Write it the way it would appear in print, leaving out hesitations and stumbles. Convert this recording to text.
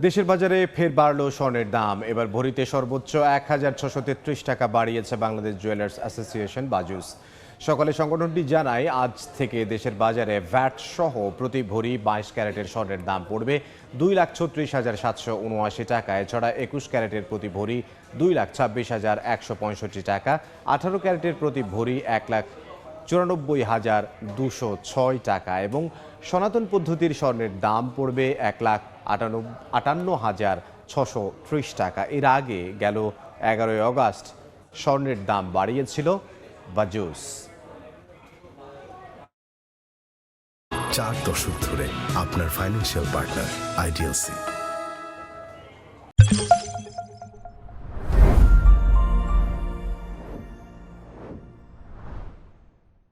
দেশের বাজারে ফের বাড়ল স্বর্ণের দাম। এবার ভরিতে সর্বোচ্চ ১,৬৩৩ টাকা বাড়িয়েছে বাংলাদেশ জুয়েলার্স অ্যাসোসিয়েশন বাজুস। সকালে সংগঠনটি জানায়, আজ থেকে দেশের বাজারে ভ্যাট সহ প্রতি ভরি ২২ ক্যারেটের স্বর্ণের দাম পড়বে ২,৩৬,৭৭৯ টাকা। এছাড়া ২১ ক্যারেটের প্রতি ভরি ২,২৬,১৬৫ টাকা, ১৮ ক্যারেটের প্রতি ভরি ১,৯৪,২০৬ টাকা এবং সনাতন পদ্ধতির স্বর্ণের দাম পড়বে ১,৫৮,৬৩০ টাকা। এর আগে গেল ১১ আগস্ট স্বর্ণের দাম বাড়িয়েছিল বাজুস। 4 দশক ধরে আপনার ফাইন্যান্সিয়াল পার্টনার আইডিএলসি।